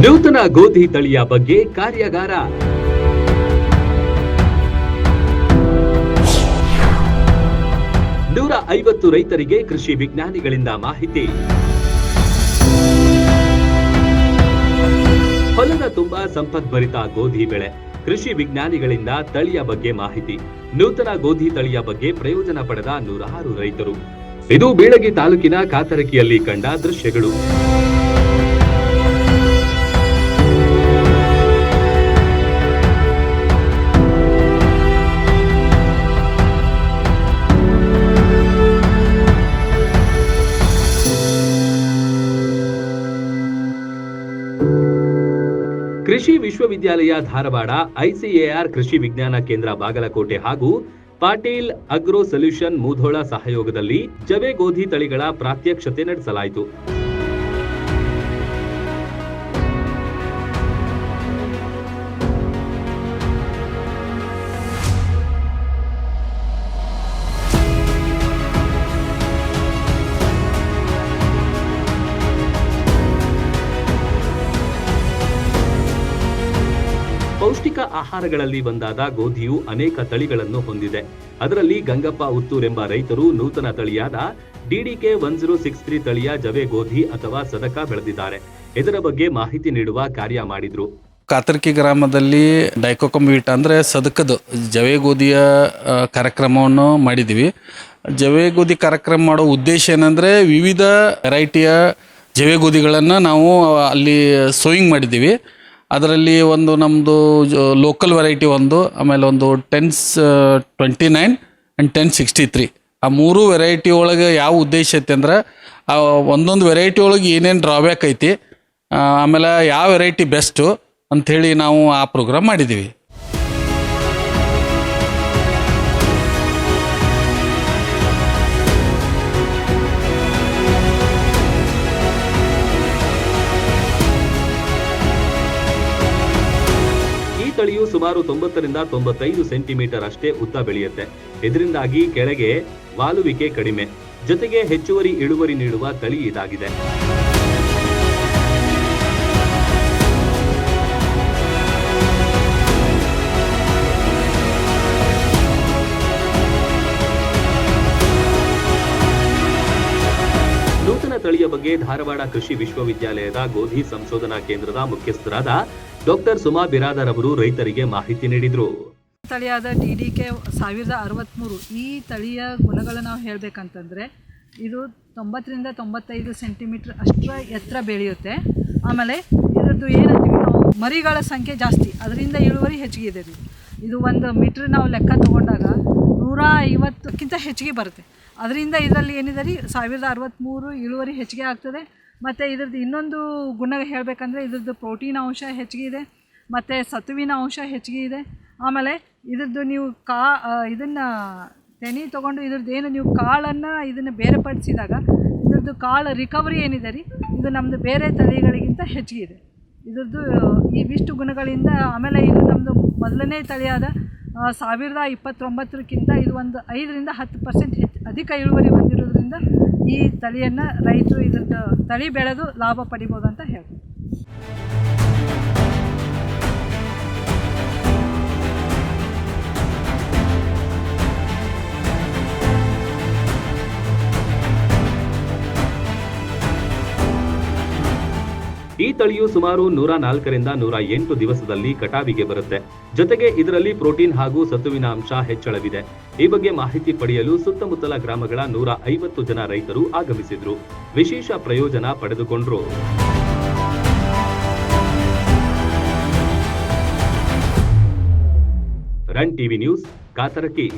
ನೂತನ ಗೋಧಿ ತಳಿಯ ಬಗ್ಗೆ ಕಾರ್ಯಾಗಾರ. ನೂರ 50 ರೈತರಿಗೆ ಕೃಷಿ ವಿಜ್ಞಾನಿಗಳಿಂದ ಮಾಹಿತಿ. ಹೊಲದ ತುಂಬಾ ಸಂಪದ್ಭರಿತ ಗೋಧಿ ಬೆಳೆ. ಕೃಷಿ ವಿಜ್ಞಾನಿಗಳಿಂದ ತಳಿಯ ಬಗ್ಗೆ ಮಾಹಿತಿ. ನೂತನ ಗೋಧಿ ತಳಿಯ ಬಗ್ಗೆ ಪ್ರಯೋಜನ ಪಡೆದ 106 ರೈತರು. ಇದು ಬೀಳಗಿ ತಾಲೂಕಿನ ಕಾತರಕಿಯಲ್ಲಿ ಕಂಡ ದೃಶ್ಯಗಳು. ಕೃಷಿ ವಿಶ್ವವಿದ್ಯಾಲಯ ಧಾರವಾಡ, ಐಸಿಎಆರ್ ಕೃಷಿ ವಿಜ್ಞಾನ ಕೇಂದ್ರ ಬಾಗಲಕೋಟೆ ಹಾಗೂ ಪಾಟೀಲ್ ಅಗ್ರೋ ಸೊಲ್ಯೂಷನ್ ಮುಧೋಳ ಸಹಯೋಗದಲ್ಲಿ ಜವೆ ಗೋಧಿ ತಳಿಗಳ ಪ್ರಾತ್ಯಕ್ಷತೆ ನಡೆಸಲಾಯಿತು. ಪೌಷ್ಟಿಕ ಆಹಾರಗಳಲ್ಲಿ ಒಂದಾದ ಗೋಧಿಯು ಅನೇಕ ತಳಿಗಳನ್ನು ಹೊಂದಿದೆ. ಅದರಲ್ಲಿ ಗಂಗಪ್ಪ ಉತ್ತೂರ್ ಎಂಬ ರೈತರು ನೂತನ ತಳಿಯಾದ DDK 1063 ತಳಿಯ ಜವೆ ಗೋಧಿ ಅಥವಾ ಸದಕ ಬೆಳೆದಿದ್ದಾರೆ. ಇದರ ಬಗ್ಗೆ ಮಾಹಿತಿ ನೀಡುವ ಕಾರ್ಯ ಮಾಡಿದ್ರು. ಕಾತರ್ಕಿ ಗ್ರಾಮದಲ್ಲಿ ಡೈಕೋಕಂಬೀಟ್ ಅಂದರೆ ಸದಕದ ಜವೆ ಗೋಧಿಯ ಕಾರ್ಯಕ್ರಮವನ್ನು ಮಾಡಿದ್ದೀವಿ. ಜವೆ ಗೋಧಿ ಕಾರ್ಯಕ್ರಮ ಮಾಡೋ ಉದ್ದೇಶ ಏನಂದರೆ ವಿವಿಧ ವೆರೈಟಿಯ ಜವೆ ಗೋಧಿಗಳನ್ನು ನಾವು ಅಲ್ಲಿ ಸೋಯಿಂಗ್ ಮಾಡಿದ್ದೀವಿ. ಅದರಲ್ಲಿ ಒಂದು ನಮ್ಮದು ಲೋಕಲ್ ವೆರೈಟಿ ಒಂದು, ಆಮೇಲೆ ಒಂದು 1029 ಆ್ಯಂಡ್ 1063 ಆ 3 ವೆರೈಟಿ ಒಳಗೆ ಯಾವ ಉದ್ದೇಶ ಐತಿ ಅಂದ್ರೆ ಒಂದೊಂದು ವೆರೈಟಿ ಒಳಗೆ ಏನೇನು ಡ್ರಾಬ್ಯಾಕ್ ಐತಿ, ಆಮೇಲೆ ಯಾವ ವೆರೈಟಿ ಬೆಸ್ಟು ಅಂಥೇಳಿ ನಾವು ಆ ಪ್ರೋಗ್ರಾಮ್ ಮಾಡಿದ್ದೀವಿ. ತಳಿಯು ಸುಮಾರು 90 ರಿಂದ 95 ಸೆಂಟಿಮೀಟರ್ ಅಷ್ಟೇ ಉದ್ದ ಬೆಳೆಯುತ್ತೆ. ಇದರಿಂದಾಗಿ ಕೆಳಗೆ ವಾಲುವಿಕೆ ಕಡಿಮೆ, ಜೊತೆಗೆ ಹೆಚ್ಚುವರಿ ಇಳುವರಿ ನೀಡುವ ತಳಿ ಇದಾಗಿದೆ. ನೂತನ ತಳಿಯ ಬಗ್ಗೆ ಧಾರವಾಡ ಕೃಷಿ ವಿಶ್ವವಿದ್ಯಾಲಯದ ಗೋಧಿ ಸಂಶೋಧನಾ ಕೇಂದ್ರದ ಮುಖ್ಯಸ್ಥರಾದ ಡಾಕ್ಟರ್ ಸುಮಾ ಬಿರಾದರ್ ಅವರು ರೈತರಿಗೆ ಮಾಹಿತಿ ನೀಡಿದರು. ತಳಿಯಾದ DDK 1063 ಈ ತಳಿಯ ಗುಣಗಳು ನಾವು ಹೇಳಬೇಕಂತಂದರೆ ಇದು 90 ರಿಂದ 95 ಸೆಂಟಿಮೀಟರ್ ಅಷ್ಟರ ಎತ್ತರ ಬೆಳೆಯುತ್ತೆ. ಆಮೇಲೆ ಇದರದ್ದು ಏನಂತೀವಿ ನಾವು ಮರಿಗಳ ಸಂಖ್ಯೆ ಜಾಸ್ತಿ, ಅದರಿಂದ ಇಳುವರಿ ಹೆಚ್ಚಿಗೆ ಇದೆ. ಇದು 1 ಮೀಟ್ರ್ ನಾವು ಲೆಕ್ಕ ತೊಗೊಂಡಾಗ 150ಕ್ಕಿಂತ ಹೆಚ್ಚಿಗೆ ಬರುತ್ತೆ. ಅದರಿಂದ ಇದರಲ್ಲಿ ಏನಿದೆ ರೀ 1063 ಇಳುವರಿ ಹೆಚ್ಚಿಗೆ ಆಗ್ತದೆ. ಮತ್ತು ಇದ್ರದ್ದು ಇನ್ನೊಂದು ಗುಣ ಹೇಳಬೇಕಂದ್ರೆ ಇದ್ರದ್ದು ಪ್ರೋಟೀನ್ ಅಂಶ ಹೆಚ್ಚಿಗೆ ಇದೆ, ಮತ್ತು ಸತುವಿನ ಅಂಶ ಹೆಚ್ಚಿಗೆ ಇದೆ. ಆಮೇಲೆ ಇದ್ರದ್ದು ನೀವು ಇದನ್ನು ತೆನೆ ತೊಗೊಂಡು ಇದ್ರದ್ದು ಏನು ನೀವು ಕಾಳನ್ನು ಇದನ್ನು ಬೇರೆಪಡಿಸಿದಾಗ ಇದ್ರದ್ದು ಕಾಳು ರಿಕವರಿ ಏನಿದೆ ರೀ ಇದು ನಮ್ಮದು ಬೇರೆ ತಳಿಗಳಿಗಿಂತ ಹೆಚ್ಚಿಗೆ ಇದೆ. ಇದ್ರದ್ದು ಇವಿಷ್ಟು ಗುಣಗಳಿಂದ ಆಮೇಲೆ ಇದು ನಮ್ಮದು ಮೊದಲನೇ ತಳಿಯಾದ 1029ಕ್ಕಿಂತ ಇದು ಒಂದು 5 ರಿಂದ 10% ಅಧಿಕ ಇಳುವರಿ ಹೊಂದಿರೋದ್ರಿಂದ ಈ ತಳಿಯನ್ನು ರೈತರು ಇದ್ರದ್ದು ತಳಿ ಬೆಳೆದು ಲಾಭ ಪಡಿಬೋದು ಅಂತ ಹೇಳ್ಬೋದು. ಈ ತಳಿಯು ಸುಮಾರು 104 ರಿಂದ 108 ದಿವಸದಲ್ಲಿ ಕಟಾವಿಗೆ ಬರುತ್ತೆ. ಜೊತೆಗೆ ಇದರಲ್ಲಿ ಪ್ರೋಟೀನ್ ಹಾಗೂ ಸತುವಿನ ಅಂಶ ಹೆಚ್ಚಳವಿದೆ. ಈ ಬಗ್ಗೆ ಮಾಹಿತಿ ಪಡೆಯಲು ಸುತ್ತಮುತ್ತಲ ಗ್ರಾಮಗಳ 150 ಜನ ರೈತರು ಆಗಮಿಸಿದ್ರು. ವಿಶೇಷ ಪ್ರಯೋಜನ ಪಡೆದುಕೊಂಡ್ರು. ರನ್ ಟಿವಿ ನ್ಯೂಸ್, ಕಾತರಕಿ.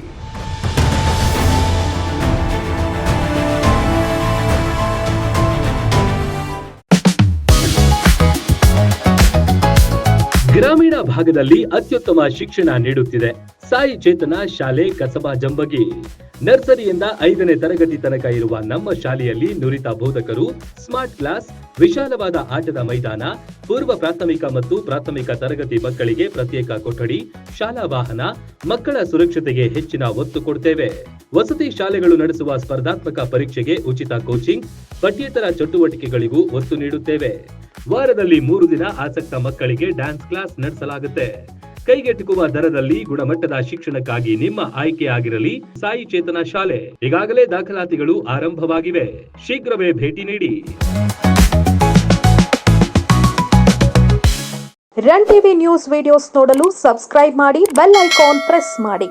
ಗ್ರಾಮೀಣ ಭಾಗದಲ್ಲಿ ಅತ್ಯುತ್ತಮ ಶಿಕ್ಷಣ ನೀಡುತ್ತಿದೆ ಸಾಯಿ ಚೇತನ ಶಾಲೆ ಕಸಬಾ ಜಂಬಗಿ. ನರ್ಸರಿಯಿಂದ 5ನೇ ತರಗತಿ ತನಕ ಇರುವ ನಮ್ಮ ಶಾಲೆಯಲ್ಲಿ ನುರಿತ ಬೋಧಕರು, ಸ್ಮಾರ್ಟ್ ಕ್ಲಾಸ್, ವಿಶಾಲವಾದ ಆಟದ ಮೈದಾನ, ಪೂರ್ವ ಪ್ರಾಥಮಿಕ ಮತ್ತು ಪ್ರಾಥಮಿಕ ತರಗತಿ ಮಕ್ಕಳಿಗೆ ಪ್ರತ್ಯೇಕ ಕೊಠಡಿ, ಶಾಲಾ ವಾಹನ, ಮಕ್ಕಳ ಸುರಕ್ಷತೆಗೆ ಹೆಚ್ಚಿನ ಒತ್ತು ಕೊಡ್ತೇವೆ. ವಸತಿ ಶಾಲೆಗಳು ನಡೆಸುವ ಸ್ಪರ್ಧಾತ್ಮಕ ಪರೀಕ್ಷೆಗೆ ಉಚಿತ ಕೋಚಿಂಗ್, ಪಠ್ಯೇತರ ಚಟುವಟಿಕೆಗಳಿಗೂ ಒತ್ತು ನೀಡುತ್ತೇವೆ. ವಾರದಲ್ಲಿ 3 ದಿನ ಆಸಕ್ತ ಮಕ್ಕಳಿಗೆ ಡ್ಯಾನ್ಸ್ ಕ್ಲಾಸ್ ನಡೆಸಲಾಗುತ್ತೆ. ಕೈಗೆಟುಕುವ ದರದಲ್ಲಿ ಗುಣಮಟ್ಟದ ಶಿಕ್ಷಣಕ್ಕಾಗಿ ನಿಮ್ಮ ಆಯ್ಕೆ ಆಗಿರಲಿ ಸಾಯಿ ಚೇತನ ಶಾಲೆ. ಈಗಾಗಲೇ ದಾಖಲಾತಿಗಳು ಆರಂಭವಾಗಿವೆ. ಶೀಘ್ರವೇ ಭೇಟಿ ನೀಡಿ. ರನ್ ಟಿವಿ ನ್ಯೂಸ್ ವಿಡಿಯೋಸ್ ನೋಡಲು ಸಬ್ಸ್ಕ್ರೈಬ್ ಮಾಡಿ, ಬೆಲ್ ಐಕಾನ್ ಪ್ರೆಸ್ ಮಾಡಿ.